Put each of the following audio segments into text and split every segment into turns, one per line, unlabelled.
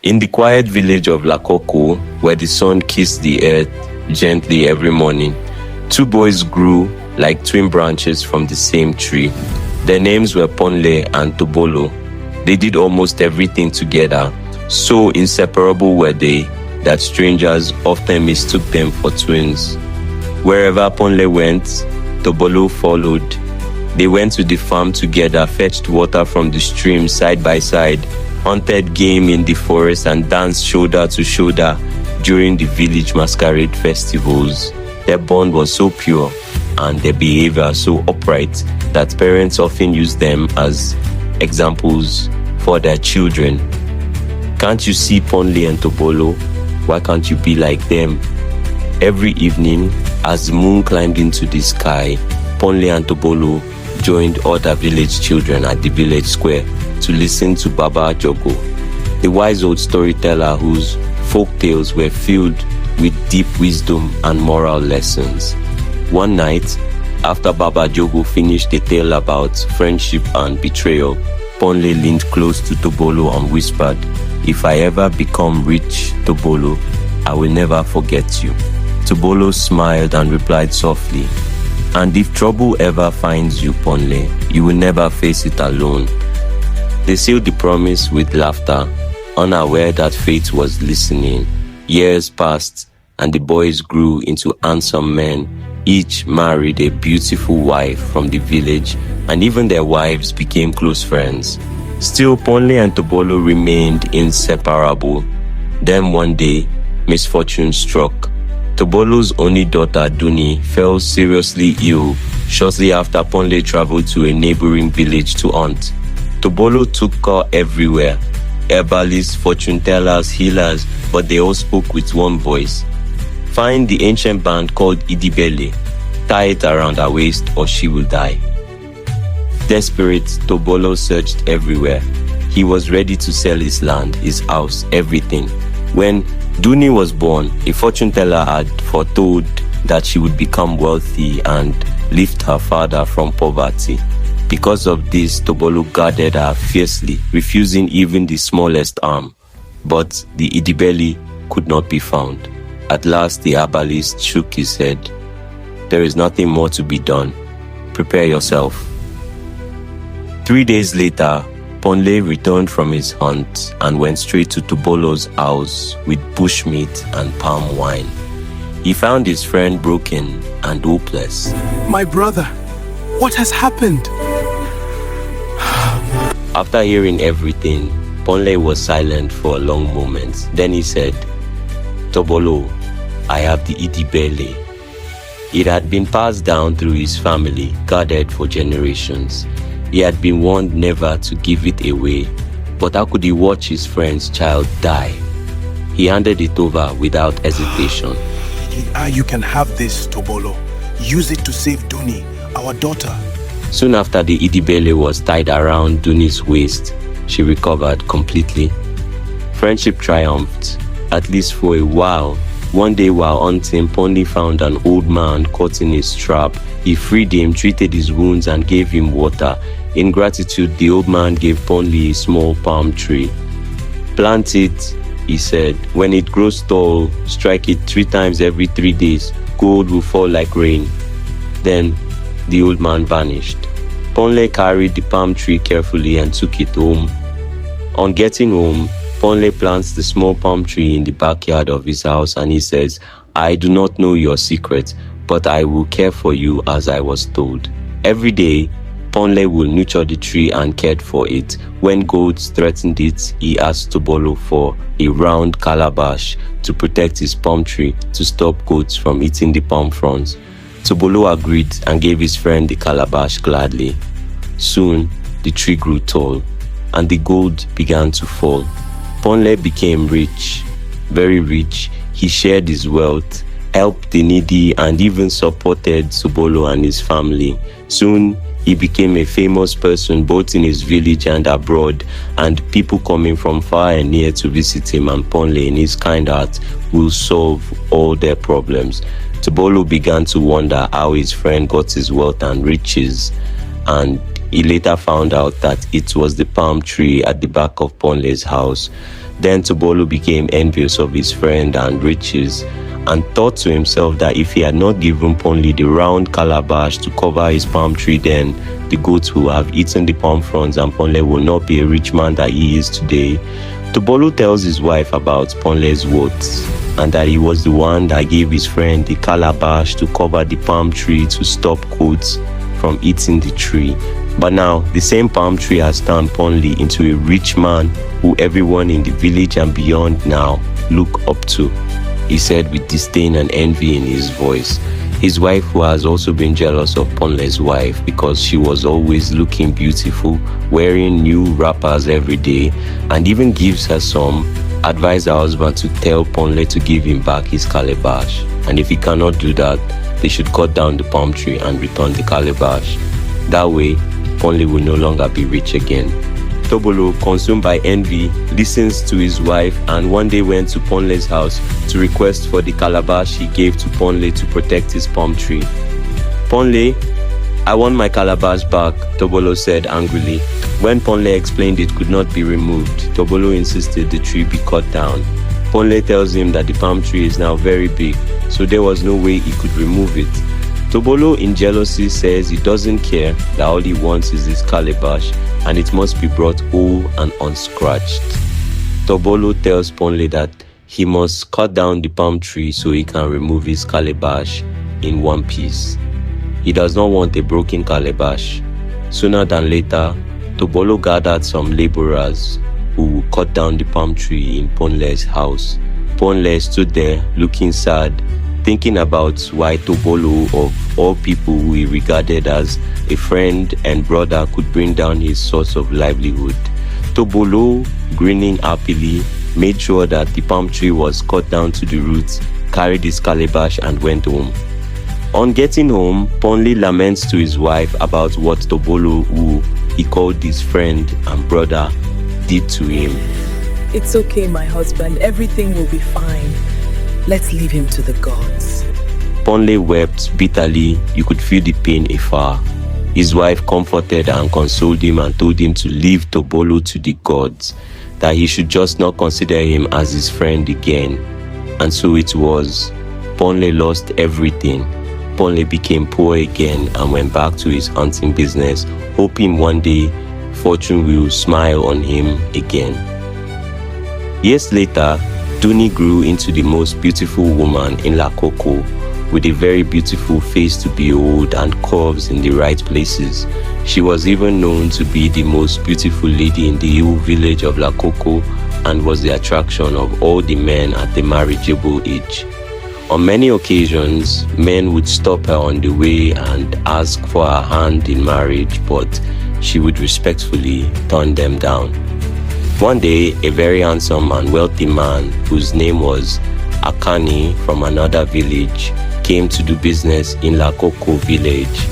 In the quiet village of Lakoko, where the sun kissed the earth gently every morning, two boys grew like twin branches from the same tree. Their names were Ponle and Tobolo. They did almost everything together. So inseparable were they that strangers often mistook them for twins. Wherever Ponle went, Tobolo followed. They went to the farm together, fetched water from the stream side by side, hunted game in the forest, and danced shoulder to shoulder during the village masquerade festivals. Their bond was so pure and their behavior so upright that parents often use them as examples for their children. Can't you see Ponle and Tobolo? Why can't you be like them? Every evening, as the moon climbed into the sky, Ponle and Tobolo joined other village children at the village square to listen to Baba Jogo, the wise old storyteller whose folk tales were filled with deep wisdom and moral lessons. One night, after Baba Jogo finished a tale about friendship and betrayal, Ponle leaned close to Tobolo and whispered, "If I ever become rich, Tobolo, I will never forget you." Tobolo smiled and replied softly, "And if trouble ever finds you, Ponle, you will never face it alone." They sealed the promise with laughter, unaware that fate was listening. Years passed, and the boys grew into handsome men. Each married a beautiful wife from the village, and even their wives became close friends. Still, Ponle and Tobolo remained inseparable. Then one day, misfortune struck. Tobolo's only daughter, Duni, fell seriously ill shortly after Ponle traveled to a neighboring village to hunt. Tobolo took her everywhere. Herbalists, fortune tellers, healers, but they all spoke with one voice. Find the ancient band called Idibele, tie it around her waist or she will die. Desperate, Tobolo searched everywhere. He was ready to sell his land, his house, everything. When Duni was born, a fortune teller had foretold that she would become wealthy and lift her father from poverty. Because of this, Tobolo guarded her fiercely, refusing even the smallest harm. But the Idibele could not be found. At last, the herbalist shook his head. "There is nothing more to be done. Prepare yourself." 3 days later, Ponle returned from his hunt and went straight to Tobolo's house with bushmeat and palm wine. He found his friend broken and hopeless.
"My brother, what has happened?"
After hearing everything, Ponle was silent for a long moment. Then he said, "Tobolo, I have the Idibele." It had been passed down through his family, guarded for generations. He had been warned never to give it away, but how could he watch his friend's child die? He handed it over without hesitation.
You can have this, Tobolo. Use it to save Duni, our daughter."
Soon after the Idibele was tied around Duni's waist, she recovered completely. Friendship triumphed, at least for a while. One day while hunting, Ponle found an old man caught in his trap. He freed him, treated his wounds, and gave him water. In gratitude, the old man gave Ponle a small palm tree. "Plant it," he said. "When it grows tall, strike it 3 times every 3 days. Gold will fall like rain." Then the old man vanished. Ponle carried the palm tree carefully and took it home. On getting home, Ponle plants the small palm tree in the backyard of his house and he says, "I do not know your secret, but I will care for you as I was told." Every day, Ponle will nurture the tree and cared for it. When goats threatened it, he asked Tobolo for a round calabash to protect his palm tree to stop goats from eating the palm fronds. Tobolo agreed and gave his friend the calabash gladly. Soon, the tree grew tall, and the gold began to fall. Ponle became rich, very rich. He shared his wealth, helped the needy, and even supported Tobolo and his family. Soon, he became a famous person both in his village and abroad, and people coming from far and near to visit him, and Ponle, in his kind heart, will solve all their problems. Tobolo began to wonder how his friend got his wealth and riches, and he later found out that it was the palm tree at the back of Ponle's house. Then Tobolo became envious of his friend and riches, and thought to himself that if he had not given Ponle the round calabash to cover his palm tree, then the goats will have eaten the palm fronds and Ponle will not be a rich man that he is today. Tobolo tells his wife about Ponle's words, and that he was the one that gave his friend the calabash to cover the palm tree to stop goats from eating the tree. But now, the same palm tree has turned Ponle into a rich man who everyone in the village and beyond now look up to, he said with disdain and envy in his voice. His wife, who has also been jealous of Ponle's wife because she was always looking beautiful, wearing new wrappers every day, and even gives her some, advised her husband to tell Ponle to give him back his calabash, and if he cannot do that, they should cut down the palm tree and return the calabash. That way, Ponle will no longer be rich again. Tobolo, consumed by envy, listens to his wife and one day went to Ponle's house to request for the calabash he gave to Ponle to protect his palm tree. Ponle, I want my calabash back, Tobolo said angrily. When Ponle explained it could not be removed, Tobolo insisted the tree be cut down. Ponle tells him that the palm tree is now very big, so there was no way he could remove it. Tobolo in jealousy says he doesn't care, that all he wants is his calabash and it must be brought whole and unscratched. Tobolo tells Ponle that he must cut down the palm tree so he can remove his calabash in one piece. He does not want a broken calabash. Sooner than later, Tobolo gathered some laborers who would cut down the palm tree in Ponle's house. Ponle stood there looking sad, thinking about why Tobolo, of all people who he regarded as a friend and brother, could bring down his source of livelihood. Tobolo, grinning happily, made sure that the palm tree was cut down to the roots, carried his calabash and went home. On getting home, Ponle laments to his wife about what Tobolo, who he called his friend and brother, did to him.
It's okay, my husband. Everything will be fine. Let's leave him to the gods.
Ponle wept bitterly. You could feel the pain afar. His wife comforted and consoled him and told him to leave Tobolo to the gods, that he should just not consider him as his friend again. And so it was. Ponle lost everything. Ponle became poor again and went back to his hunting business, hoping one day fortune will smile on him again. Years later, Duni grew into the most beautiful woman in Lakoko, with a very beautiful face to behold and curves in the right places. She was even known to be the most beautiful lady in the hill village of Lakoko and was the attraction of all the men at the marriageable age. On many occasions, men would stop her on the way and ask for her hand in marriage, but she would respectfully turn them down. One day, a very handsome and wealthy man, whose name was Akani from another village, came to do business in Lakoko village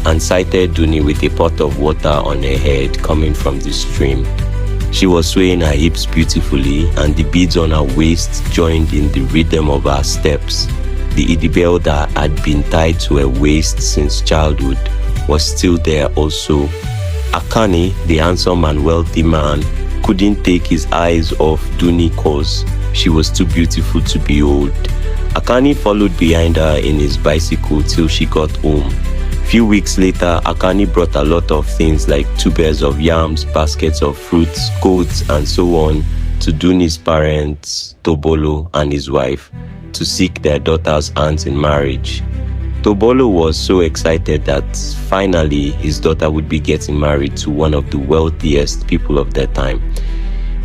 and sighted Duni with a pot of water on her head coming from the stream. She was swaying her hips beautifully and the beads on her waist joined in the rhythm of her steps. The idibel that had been tied to her waist since childhood was still there also. Akani, the handsome and wealthy man, couldn't take his eyes off Duni cause she was too beautiful to behold. Akani followed behind her in his bicycle till she got home. Few weeks later, Akani brought a lot of things like tubers of yams, baskets of fruits, goats, and so on to Duni's parents, Tobolo and his wife, to seek their daughter's hand in marriage. Tobolo was so excited that finally his daughter would be getting married to one of the wealthiest people of their time.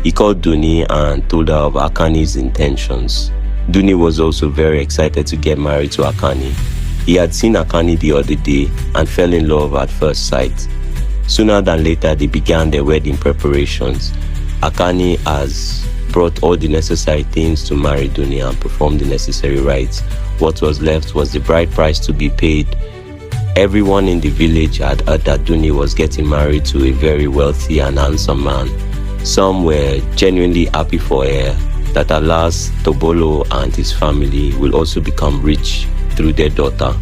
He called Duni and told her of Akani's intentions. Duni was also very excited to get married to Akani. He had seen Akani the other day and fell in love at first sight. Sooner than later, they began their wedding preparations. Akani has brought all the necessary things to marry Duni and perform the necessary rites. What was left was the bride price to be paid. Everyone in the village had heard that Duni was getting married to a very wealthy and handsome man. Some were genuinely happy for her that at last Tobolo and his family will also become rich through their daughter.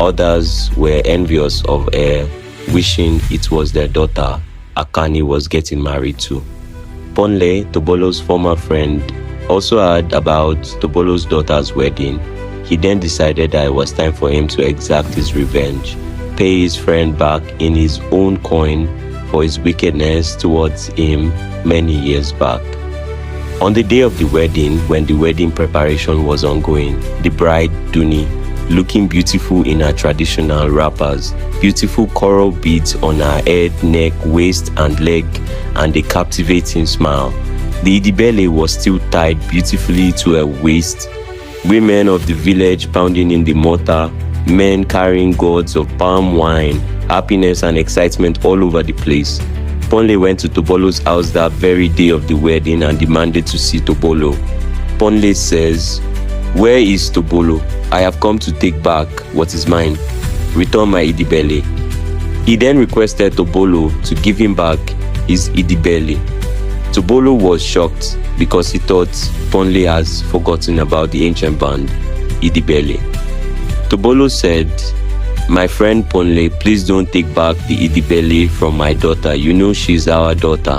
Others were envious of her, wishing it was their daughter Akani was getting married to. Ponle, Tobolo's former friend, also heard about Tobolo's daughter's wedding. He then decided that it was time for him to exact his revenge, pay his friend back in his own coin for his wickedness towards him many years back. On the day of the wedding, when the wedding preparation was ongoing, the bride, Duni, looking beautiful in her traditional wrappers, beautiful coral beads on her head, neck, waist and leg, and a captivating smile. The idibele was still tied beautifully to her waist. Women of the village pounding in the mortar, men carrying gourds of palm wine, happiness and excitement all over the place. Ponle went to Tobolo's house that very day of the wedding and demanded to see Tobolo. Ponle says, "Where is Tobolo? I have come to take back what is mine. Return my idibele." He then requested Tobolo to give him back his idibele. Tobolo was shocked because he thought Ponle has forgotten about the ancient band, idibele. Tobolo said, "My friend Ponle, please don't take back the idibele from my daughter. You know she's our daughter."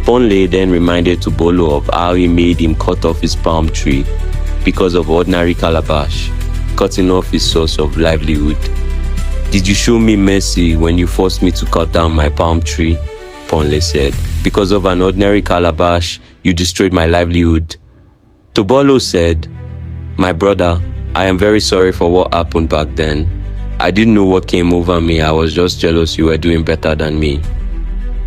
Ponle then reminded Tobolo of how he made him cut off his palm tree because of ordinary calabash, cutting off his source of livelihood. "Did you show me mercy when you forced me to cut down my palm tree?" Ponle said. "Because of an ordinary calabash, you destroyed my livelihood." Tobolo said, "My brother, I am very sorry for what happened back then. I didn't know what came over me. I was just jealous you were doing better than me."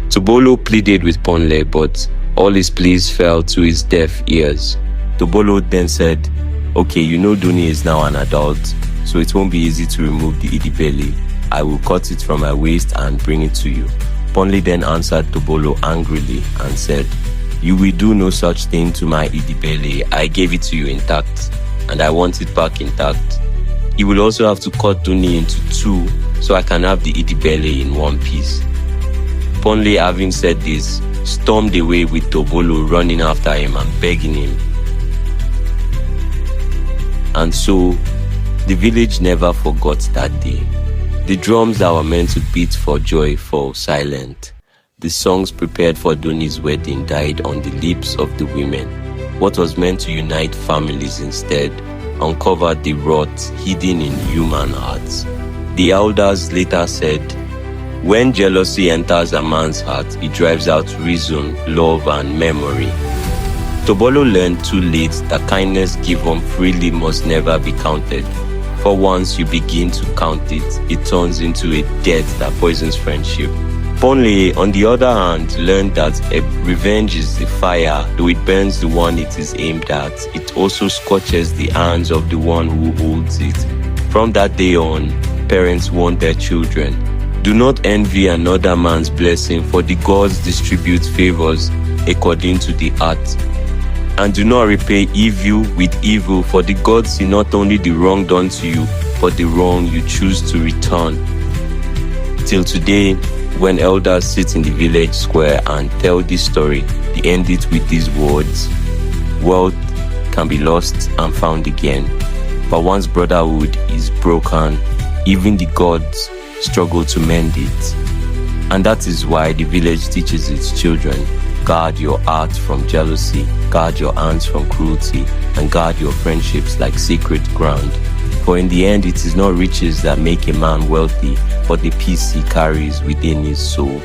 Tobolo pleaded with Ponle, but all his pleas fell to his deaf ears. Tobolo then said, "Okay, you know Duni is now an adult, so it won't be easy to remove the idibele. I will cut it from my waist and bring it to you." Ponle then answered Tobolo angrily and said, "You will do no such thing to my idibele. I gave it to you intact, and I want it back intact. You will also have to cut Duni into two so I can have the idibele in one piece." Ponle, having said this, stormed away with Tobolo running after him and begging him. And so, the village never forgot that day. The drums that were meant to beat for joy fell silent. The songs prepared for Duni's wedding died on the lips of the women. What was meant to unite families instead uncovered the rot hidden in human hearts. The elders later said, "When jealousy enters a man's heart, it drives out reason, love, and memory." Tobolo learned too late that kindness given freely must never be counted. For once you begin to count it, it turns into a debt that poisons friendship. Ponle, on the other hand, learned that revenge is the fire. Though it burns the one it is aimed at, it also scorches the hands of the one who holds it. From that day on, parents warned their children, "Do not envy another man's blessing, for the gods distribute favors according to the heart. And do not repay evil with evil, for the gods see not only the wrong done to you, but the wrong you choose to return." Till today, when elders sit in the village square and tell this story, they end it with these words: "Wealth can be lost and found again, but once brotherhood is broken, even the gods struggle to mend it." And that is why the village teaches its children, guard your heart from jealousy, guard your hands from cruelty, and guard your friendships like sacred ground. For in the end, it is not riches that make a man wealthy, but the peace he carries within his soul.